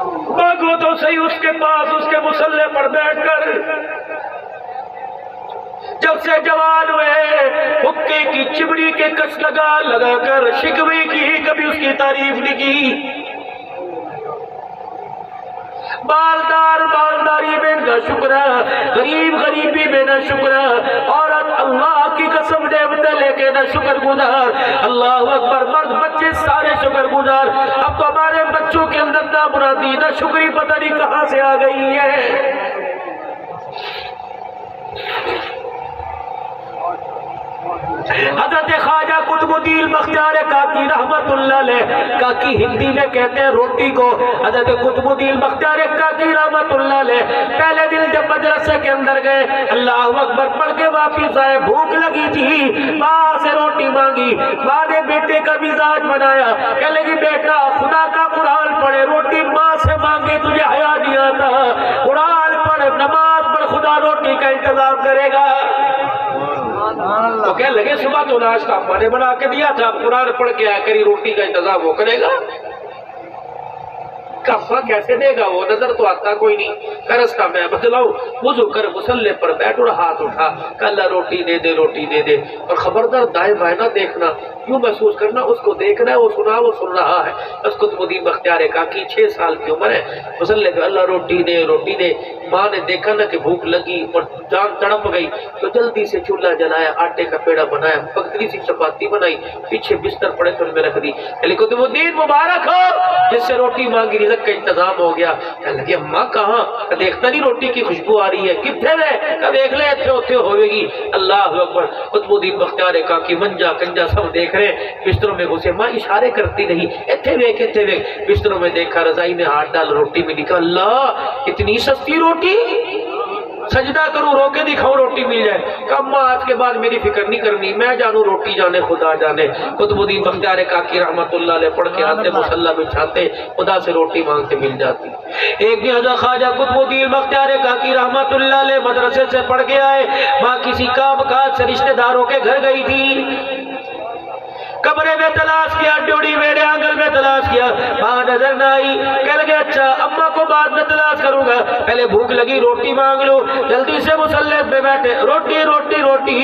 مانگو تو صحیح اس کے پاس اس کے مصلے پر بیٹھ کر۔ جب سے جوان ہوئے حقے کی چمڑی کے کش لگا لگا کر شکوے کی، کبھی اس کی تعریف نہیں کی۔ بالدار بالداری میں نہ شکر، غریب غریبی میں نہ شکر، عورت اللہ کی قسم نعمتیں لے کے نہ شکر گزار۔ اللہ اکبر، مرد بچے سارے شکر گزار۔ اب تو ہمارے بچوں کے اندر نہ مرادی نہ شکری پتہ نہیں کہاں سے آ گئی ہے۔ حضرت خواجہ قطب الدین بختیار کاکی رحمت اللہ علیہ، کاکی ہندی میں کہتے ہیں روٹی کو، حضرت قطب الدین بختیار کاکی رحمت اللہ علیہ پہلے دن جب مدرسے کے اندر گئے، اللہ اکبر پڑھ کے واپس آئے، بھوک لگی تھی، ماں سے روٹی مانگی، ماں نے بیٹے کا مزاج بنایا، کہنے لگی بیٹا خدا کا قرآن پڑھے، روٹی ماں سے مانگے تجھے حیا نہیں آتا، قرآن پڑھ، نماز پڑھ، خدا روٹی کا انتظام کرے گا۔ تو کہنے لگے صبح تو ناشتہ اما نے بنا کے دیا تھا، اب قرآن پڑھ کے آ کری روٹی کا انتظام وہ کرے گا؟ کفا کیسے دے گا وہ؟ نظر تو آتا کوئی نہیں۔ کرستا میں بتلاؤ، وضو کر مصلے پر بیٹھ اور ہاتھ اٹھا کہ اللہ روٹی دے دے روٹی دے دے، اور خبردار دائیں بائیں نہ دیکھنا، یوں محسوس کرنا اس کو دیکھنا ہے، وہ سنا وہ سن رہا ہے۔ اس قطب الدین بختیار کاکی 6 سال کی عمر ہے، مصلے پہ اللہ روٹی دے روٹی دے۔ ماں نے دیکھا نا کہ بھوک لگی اور جان تڑپ گئی تو جلدی سے چولہا جلایا، آٹے کا پیڑا بنایا، پتلی سی چپاتی بنائی، پیچھے بستر پڑے تھے میں رکھ دی۔ قطب الدین مبارک ہو، جس سے روٹی مانگی رزق کا انتظام ہو گیا۔ کہنے لگی اماں کہاں؟ کہ دیکھتا نہیں روٹی کی خوشبو آ رہی ہے، کتنے رہے؟ کہ دیکھ لے اتھے اتھے ہوئے گی۔ اللہ اکبر، قطب الدین بختیار کاکی منجا کنجا سب دیکھ رہے، بستروں میں گھسے، ماں اشارے کرتی رہی، اتھے ویک اتھے ویک، بستروں میں دیکھا، رضائی میں ہاتھ ڈال، روٹی میں لکھا اللہ اتنی سستی روٹی، سجدہ کروں رو کے دکھاؤں روٹی مل جائے۔ کہ اماں آج کے بعد میری فکر نہیں کرنی، میں جانوں روٹی جانے خدا جانے۔ قطب الدین بختیار کاکی رحمت اللہ علیہ پڑھ کے آتے، مصلی بچھاتے، خدا سے روٹی مانگتے مل جاتی۔ ایک دن حضرت خواجہ قطب الدین بختیار کاکی رحمت اللہ علیہ مدرسے سے پڑھ کے آئے، ماں کسی کام کاج سے رشتہ داروں کے گھر گئی تھی، کمرے میں تلاش کیا، ڈیوڑی میرے آنگل میں تلاش کیا، ماں نظر نہ آئی۔ کہہ لگے اچھا اماں کو بعد میں تلاش کروں گا، پہلے بھوک لگی روٹی مانگ لو۔ جلدی سے مصلی پہ بیٹھے، روٹی روٹی روٹی،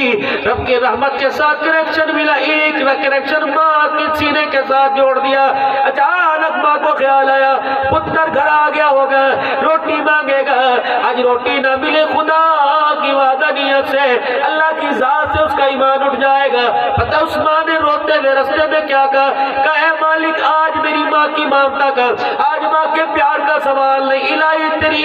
رب کے رحمت کے ساتھ کنیکشن ملا، ایک کنیکشن ماں کے سینے کے ساتھ جوڑ دیا۔ اچانک ماں کو خیال آیا پتر گھر آ گیا ہوگا، روٹی مانگے گا، آج روٹی نہ ملے خدا کی وعدانیت سے، اللہ کی ذات سے اس کا ایمان اٹھ جائے گا۔ پتہ اس ماں نے روتے ہوئے رستے میں کیا کہا؟ اے مالک آج میری ماں کی مامتا کر، آج ماں کے پیار کا سوال نہیں، الہی تیری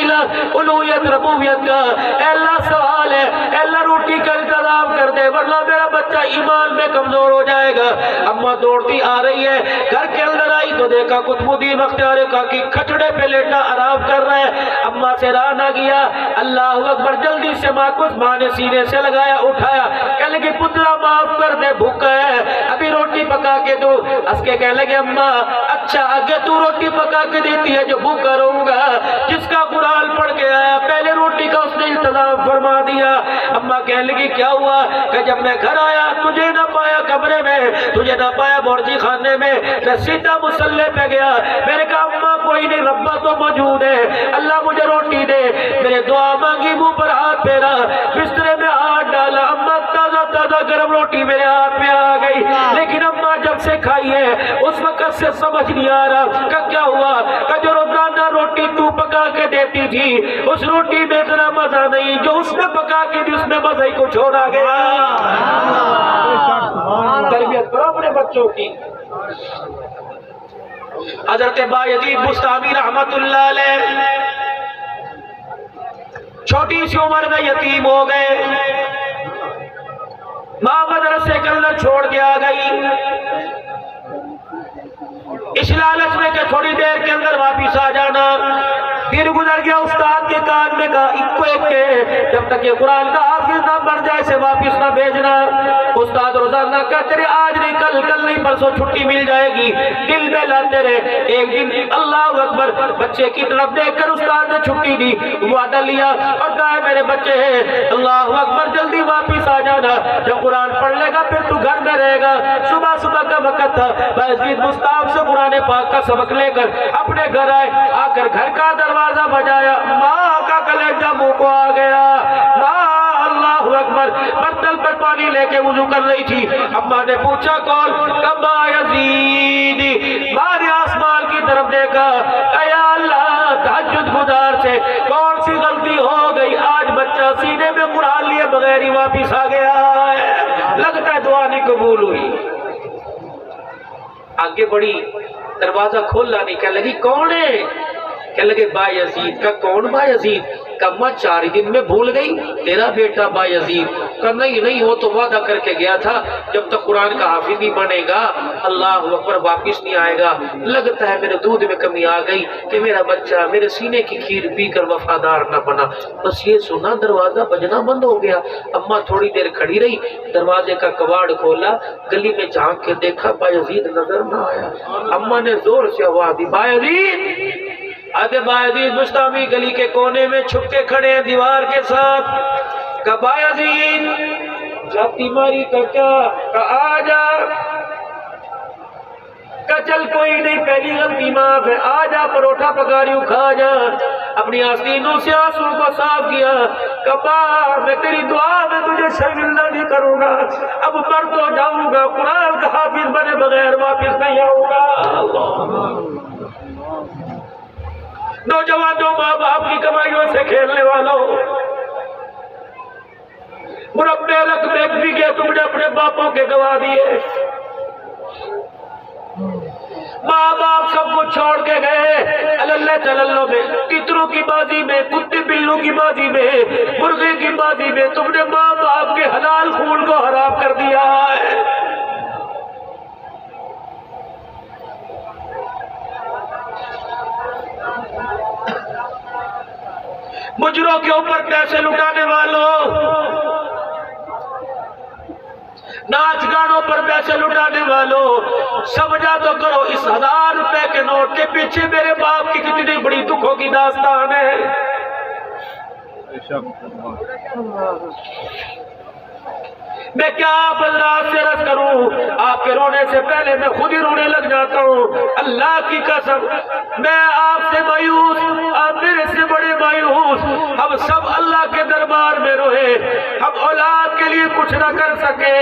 الوہیت ربوبیت کا اے اللہ سوال ہے، اے اللہ روٹی کا انتظام کر دے ورنہ میرا بچہ ایمان میں کمزور ہو جائے گا۔ اماں دوڑتی آ رہی ہے، گھر کے اندر آئی تو دیکھا قطب الدین بختیار کاکی کھچڑے پہ لیٹا آرام کر رہے ہیں، اماں سے راہ نہ گیا۔ اللہ اکبر، جلدی سے ماں کو ماں نے سینے سے لگایا، اٹھایا، کہنے لگی پتلا معاف کر دے، بھوکا ہے، ابھی روٹی پکا کے دو۔ اس کے کہنے لگے اماں اچھا آگے تو روٹی پکا کے دیتی ہے جو بھوکا رہوں گا، جس کا قرآن پڑھ کے آیا پہلے روٹی کا اس نے انتظام فرما دیا۔ اماں کہنے لگی کیا ہوا؟ کہ جب میں گھر آیا تجھے نہ پایا کمرے میں، تجھے نہ پایا بورچی خانے میں، میں سیدھا مصلی پہ گیا، میں نے کہا اماں کوئی نہیں، ربا تو موجود ہے، اللہ مجھے روٹی دے۔ میں نے دعا مانگی، منہ پر ہاتھ پھیرا، بسترے میں ہاتھ ڈالا، اماں تازہ تازہ گرم روٹی میرے ہاتھ میں آ گئی، لیکن اماں جب سے کھائی ہے اس وقت سے سمجھ نہیں آ رہا کہ کیا ہوا، کہ جو روزانہ روٹی تو پکا کے دیتی تھی اس روٹی میں اتنا مزہ نہیں، جو اس نے پکا کے دی اس میں مزہ ہی کچھ اور آ گیا۔ تربیت کرو اپنے بچوں کی۔ حضرت بایزید بستامی رحمت اللہ علیہ چھوٹی سی عمر میں یتیم ہو گئے، ماں مدرسے کے اندر چھوڑ کے آ گئی، اس لالچ میں کہ تھوڑی دیر کے اندر واپس آ جانا، پھر گزر گیا استاد کے کان میں کہا اکو ایک کے جب تک یہ قرآن کا حافظ نہ بن جائے سے واپس نہ بھیجنا. استاد روزانہ کہتے رہے آج نہیں کل نہیں پرسوں چھٹی مل جائے گی. دل میں لاتے رہے. ایک دن اللہ اکبر بچے کی طرف دیکھ کر استاد نے چھٹی دی, وعدہ لیا اور کہا میرے بچے اللہ اکبر جلدی واپس آ جانا, جب قرآن پڑھ لے گا پھر تو گھر میں رہے گا. صبح کا وقت تھا. بایزید مستعاب سے قرآن پاک کا سبق لے کر اپنے گھر آئے. آ کر گھر کا دروازہ بجایا, ماں کا کلیجہ منہ کو آ گیا. ماں اللہ اکبر برتن پر پانی لے کے وضو کر رہی تھی. اماں نے پوچھا کون؟ کبا یزید. ماں نے آسمان کی طرف دیکھا, اے اللہ تہجد گزار سے کون سی غلطی ہو گئی, آج بچہ سینے میں قرآن لیے بغیر ہی واپس آ گیا ہے, لگتا ہے دعا نہیں قبول ہوئی. آگے بڑی, دروازہ کھولا نہیں, کہنے لگی کون ہے؟ کہنے لگے با یزید. کا کون با یزید؟ کما 4 دن میں بھول گئی تیرا بیٹا با یزید. کہ نہیں وہ تو وعدہ کر کے گیا تھا جب تک قرآن کا حافظ نہیں بنے گا اللہ اکبر واپس نہیں آئے گا. لگتا ہے میرے دودھ میں کمی آ گئی کہ میرا بچہ میرے سینے کی کھیر پی کر وفادار نہ بنا. بس یہ سنا دروازہ بجنا بند ہو گیا. اماں تھوڑی دیر کھڑی رہی, دروازے کا کواڑ کھولا, گلی میں جھانک کے دیکھا با یزید نظر نہ آیا. اماں نے زور سے آواز دی, با یزید. آدھے با یزید مستعمی گلی کے کونے میں چھپ کے کھڑے ہیں دیوار کے ساتھ. کہ با یزید جاتی ماری کا کیا, کہ آ جا. کہ چل کوئی نہیں پہلی غلطی معاف ہے, آ جا پروٹھا پکا رہی ہوں کھا جا. اپنی آستینوں سے آنسو کو صاف کیا. کہ با میں تیری دعا میں تجھے شامل نہیں کروں گا, اب مر تو جاؤں گا, قرآن کا حافظ بنے بغیر واپس نہیں آؤں گا. نوجوانوں ماں باپ کی کمائیوں سے کھیلنے والوں, مربع رقبے بھی گئے تم نے اپنے باپوں کے گوا دیے. ماں باپ سب کو چھوڑ کے گئے اللہ چللو میں, کتروں کی بازی میں, کتے بلوں کی بازی میں, مرغے کی بازی میں تم نے ماں باپ کے حلال خون کو حرام کر دیا ہے. مجروں کے اوپر پیسے لٹانے والوں, ناچ گانوں پر پیسے لٹانے والوں, سمجھا تو کرو اس 1000 روپے کے نوٹ کے پیچھے میرے باپ کی کتنی بڑی دکھوں کی داستان ہے. میں کیا آپ حضرات سے عرض کروں, آپ کے رونے سے پہلے میں خود ہی رونے لگ جاتا ہوں. اللہ کی قسم میں آپ سے مایوس, آپ میرے سے بڑے مایوس. ہم سب اللہ کے دربار میں روئے, ہم اولاد کے لیے کچھ نہ کر سکے,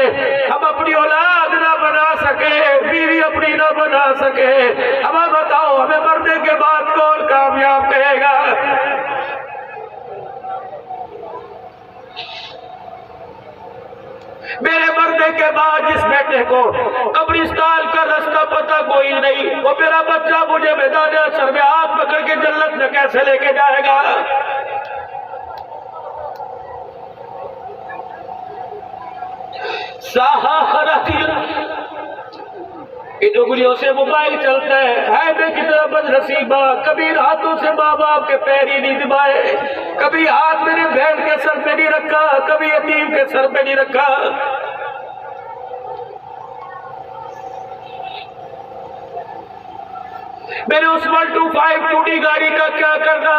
ہم اپنی اولاد نہ بنا سکے, بیوی اپنی نہ بنا سکے. ہمیں بتاؤ ہمیں مرنے کے بعد کون کامیاب کہے گا؟ میرے مرنے کے بعد جس بیٹے کو قبرستان کا راستہ پتہ کوئی نہیں, وہ میرا بچہ مجھے میدان حشر میں ہاتھ پکڑ کے جنت میں کیسے لے کے جائے گا؟ ڈگلیوں سے موبائل چلتا ہے بے کتنا بد نصیبہ, کبھی ہاتھوں سے ماں باپ کے پیر ہی نہیں دبائے, کبھی ہاتھ میرے بہن کے سر پہ نہیں رکھا, کبھی یتیم کے سر پہ نہیں رکھا. میرے اس 125 2D گاڑی کا کیا کرنا,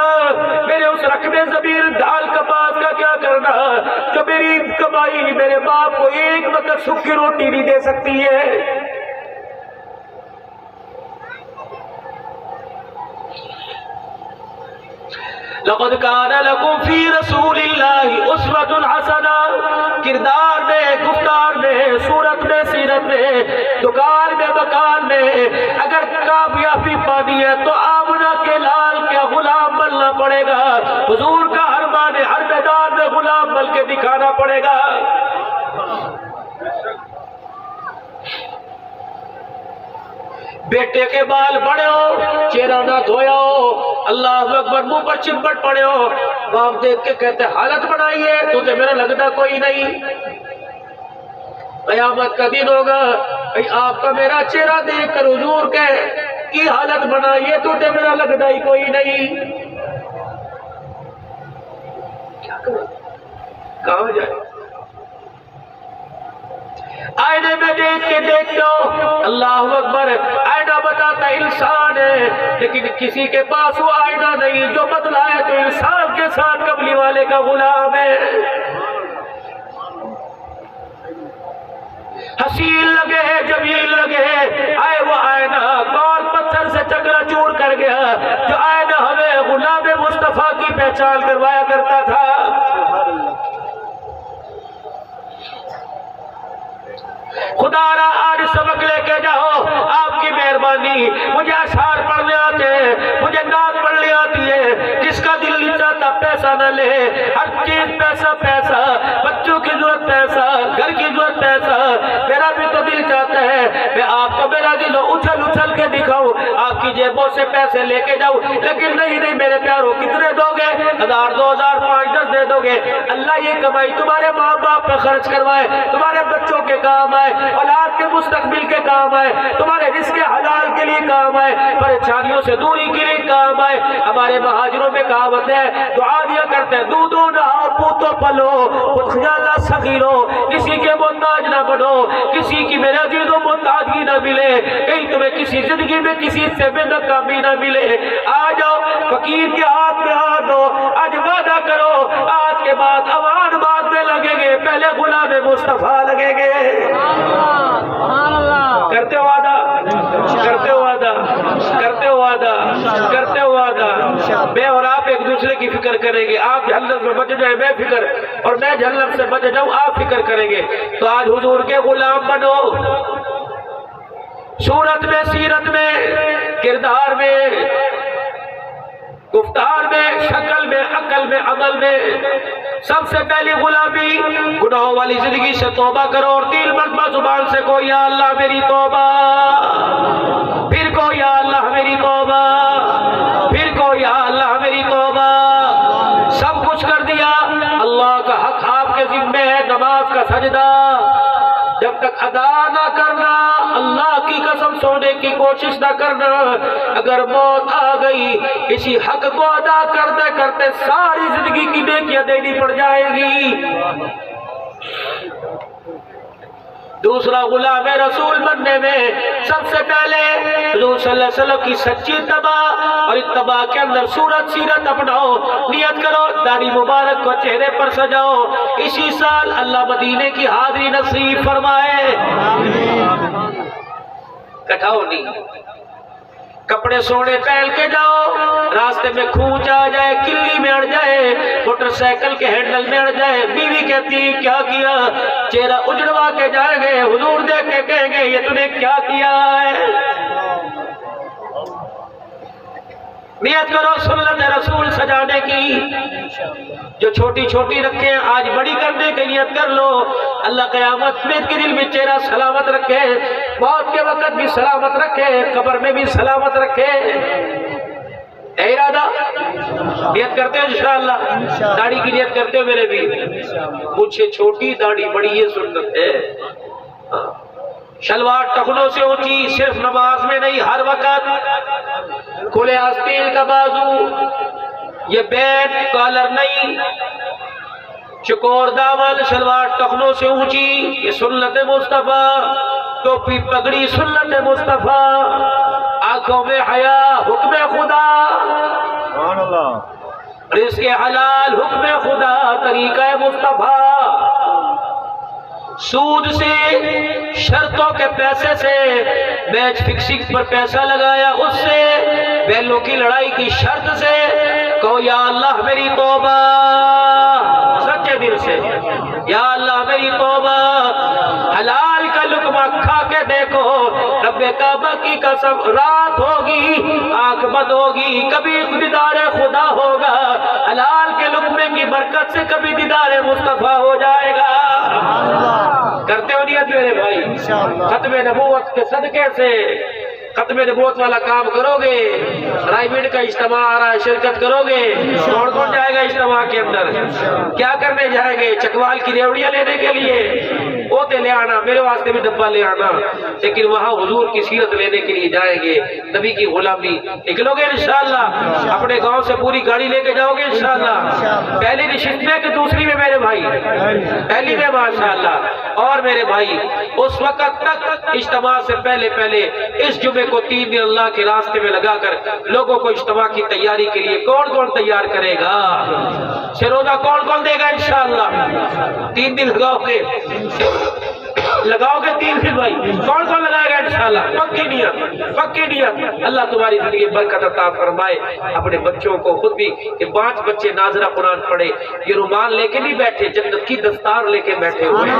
میرے اس رقبے زمین دال کپاس کا کیا کرنا, جو میری کمائی میرے باپ کو ایک وقت سوکھی روٹی نہیں دے سکتی ہے. لقد کان لکم فی رسول اللہ اسوۃ حسنہ, کردار میں, گفتار میں, صورت میں, سیرت میں, دکان میں, مکان میں اگر کامیابی پانی ہے تو آمنہ کے لال کیا غلام بننا پڑے گا, حضور کا ہر مانے ہر میدان میں غلام بن کے دکھانا پڑے گا. بیٹے کے بال بڑے ہو, چہرہ نہ دھویا ہو, اللہ اکبر منہ پر چپٹ پڑے ہو, باپ دیکھ کے کہتے حالت بنائیے, تجھے میرا لگتا کوئی نہیں. قیامت کا دن ہوگا, آپ کا میرا چہرہ دیکھ کر حضور کی حالت بنائیے, تجھے میرا لگتا ہی کوئی نہیں. کیا کرے، کہاں جائے؟ آئینے میں دیکھ کے دیکھتا ہوں، اللہ اکبر، آئینہ بتاتا انسان ہے، لیکن کسی کے پاس وہ آئینہ نہیں جو بتلائے تو انسان کے ساتھ کملی والے کا غلام ہے۔ حسین لگے، جمیل لگے، آئے وہ آئینہ کون پتھر سے چکرا چور کر گیا جو آئینہ ہمیں غلام مصطفیٰ کی پہچان کروایا کرتا تھا۔ خدا را آج سبق لے کے جاؤ، آپ کی مہربانی، مجھے اشعار پڑھنے آتے ہیں، مجھے نعت پڑھنے آتی ہے، جس کا دل نہیں چاہتا پیسہ نہ لے، ہر چیز پیسہ پیسہ، بچوں کی ضرورت پیسہ، گھر کی ضرورت پیسہ، میرا بھی تو دل چاہتا ہے میں آپ کو میرا دل اچھل اچھل کے دکھاؤں، آپ کی جیبوں سے پیسے لے کے جاؤں، لیکن نہیں میرے پیاروں، کتنے دو گے؟ 1000 2000 5 10 دے دو گے؟ اللہ یہ کمائی تمہارے ماں باپ پہ خرچ کروائے، تمہارے بچوں کے کام آئے، اولاد کے مستقبل کے کام آئے، تمہارے رزق حلال کے لیے کام آئے، پریشانیوں سے دوری کے لیے کام آئے۔ ہمارے مہاجروں میں کہاوت ہے، دعا دیا کرتے ہیں، دودھو نہاؤ پوتو پلو خود خیالہ سخیرو، کسی کے محتاج نہ بنو، کسی کی میرے عزیزوں محتاجی نہ ملے، کہیں تمہیں کسی زندگی میں کسی سے بے ناکامی نہ ملے۔ آ جاؤ فقیر کے ہاتھ میں ہاتھ دو، آج وعدہ کرو آج کے بعد عوام مانگنے لگیں گے، پہلے غلام مصطفیٰ لگیں گے۔ کرتے ہو وعدہ، کرتے ہو وعدہ، کرتے ہو وعدہ، کرتے ہو وعدہ۔ میں اور آپ ایک دوسرے کی فکر کریں گے، آپ جہنم سے بچ جائیں میں فکر، اور میں جہنم سے بچ جاؤں آپ فکر کریں گے، تو آج حضور کے غلام بنو، صورت میں، سیرت میں، کردار میں، گفتار میں، شکل میں، عقل میں، عمل میں، سب سے پہلی غلامی گناہوں والی زندگی سے توبہ کرو، اور 3 مرتبہ زبان سے کو یا اللہ میری توبہ، پھر کو یا اللہ میری توبہ، پھر کو یا اللہ میری توبہ۔ سب کچھ کر دیا، اللہ کا حق آپ کے ذمہ ہے، نماز کا سجدہ جب تک ادا نہ کرنا، اللہ کی قسم سونے کی کوشش نہ کرنا، اگر موت آ گئی اسی حق کو ادا کرتے کرتے ساری زندگی کی نیکیاں دینی پڑ جائے گی۔ دوسرا غلام رسول بننے میں سب سے پہلے حضور صلی اللہ علیہ وسلم کی سچی اتباع، اور اتباع کے اندر صورت سیرت اپناؤ، نیت کرو داڑھی مبارک کو چہرے پر سجاؤ، اسی سال اللہ مدینے کی حاضری نصیب فرمائے۔ کٹھاؤ نہیں، کپڑے سونے پہن کے جاؤ، راستے میں کھوچ آ جائے، کلی میں اڑ جائے، موٹر سائیکل کے ہینڈل میں اڑ جائے، بیوی کہتی کیا کیا، چہرہ اجڑوا کے جائیں گے، حضور دیکھ کے کہیں گے یہ تو نے کیا کیا ہے۔ نیت کرو سنت رسول سجانے کی، جو چھوٹی چھوٹی رکھیں آج بڑی کرنے کی نیت کر لو، اللہ قیامت میں کے دل میں چہرہ سلامت رکھے، موت کے وقت بھی سلامت رکھے، قبر میں بھی سلامت رکھے۔ اے ارادہ نیت کرتے ہو انشاءاللہ، داڑھی کی نیت کرتے ہو میرے بھی، مجھے چھوٹی داڑھی بڑی یہ سنت ہے، شلوار ٹخنوں سے اونچی، صرف نماز میں نہیں ہر وقت، کھلے آستین کا بازو، یہ بیٹ کالر نہیں، چکور دامن، شلوار ٹخنوں سے اونچی، یہ سنت مصطفیٰ، ٹوپی پگڑی سنت مصطفیٰ، آنکھوں میں حیا حکم خدا، رزق حلال حکم خدا، طریقہ مصطفیٰ، سود سے، شرطوں کے پیسے سے، میچ فکسنگ پر پیسہ لگایا اس سے، بیلوں کی لڑائی کی شرط سے، کہو یا اللہ میری توبہ، سچے دل سے یا اللہ میری توبہ، حلال کا لقمہ کھا کے دیکھو، رب کعبہ کی قسم رات ہوگی آنکھ بند ہوگی کبھی دیدار خدا ہوگا، حلال کے لقمے کی برکت سے کبھی دیدار مصطفیٰ ہو جائے گا۔ کرتے ہو نیت میرے بھائی، ختم نبوت کے صدقے سے ختم نبوت والا کام کرو گے، پرائیویٹ کا اجتماع آ رہا ہے، شرکت کرو گے، کون کون جائے گا اجتماع کے اندر؟ کیا کرنے جائیں گے؟ چکوال کی ریوڑیاں لینے کے لیے پوتے لے آنا، میرے واسطے بھی ڈبہ لے آنا، لیکن وہاں حضور کی سیرت لینے کے لیے جائیں گے، نبی کی غلامی نکلو گے انشاءاللہ، اپنے گاؤں سے پوری گاڑی لے کے جاؤ گے انشاءاللہ، پہلی نشست میں کہ دوسری میں میرے بھائی؟ پہلی میں ماشاءاللہ۔ اور میرے بھائی اس وقت تک اجتماع سے پہلے اس جمعے کو 3 دن اللہ کے راستے میں لگا کر لوگوں کو اجتماع کی تیاری کے لیے کون کون تیار کرے گا؟ روزہ کون کون دے گا انشاءاللہ؟ 3 دن لگاؤ گے، لگاؤ گے 3 دن بھائی، کون کون لگائے گا انشاءاللہ؟ پکی نیت، اللہ تمہاری زندگی برکت عطا فرمائے۔ اپنے بچوں کو خود بھی کہ 5 بچے ناظرہ قرآن پڑھے، یہ رومال لے کے نہیں بیٹھے، جنت کی دستار لے کے بیٹھے ہوئے ہیں،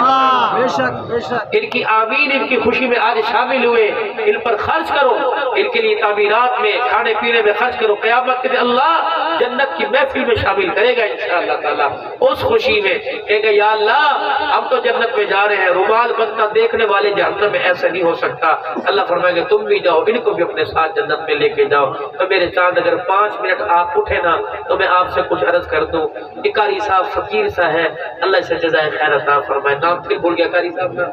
ان کی آمین، ان کی خوشی میں آج شامل ہوئے، ان پر خرچ کرو، ان کے لیے تعمیرات میں کھانے پینے میں خرچ کرو، قیامت کے دن اللہ جنت کی محفل میں شامل کرے گا انشاءاللہ تعالیٰ۔ اس خوشی میں کہے گا یا اللہ ہم تو جنت میں جا رہے ہیں، رومال بنتا دیکھنے والے جہنم میں ایسا نہیں ہو سکتا، اللہ فرمائے گا تم بھی جاؤ، ان کو بھی اپنے ساتھ جنت میں لے کے جاؤ۔ تو میرے چاند اگر 5 منٹ آپ اٹھے نا تو میں آپ سے کچھ عرض کر دوں، یہ قاری صاحب فقیر سا ہے، اللہ سے جزائے خیر عطا فرمائے، نام پھر بھول گیا قاری صاحب کا؟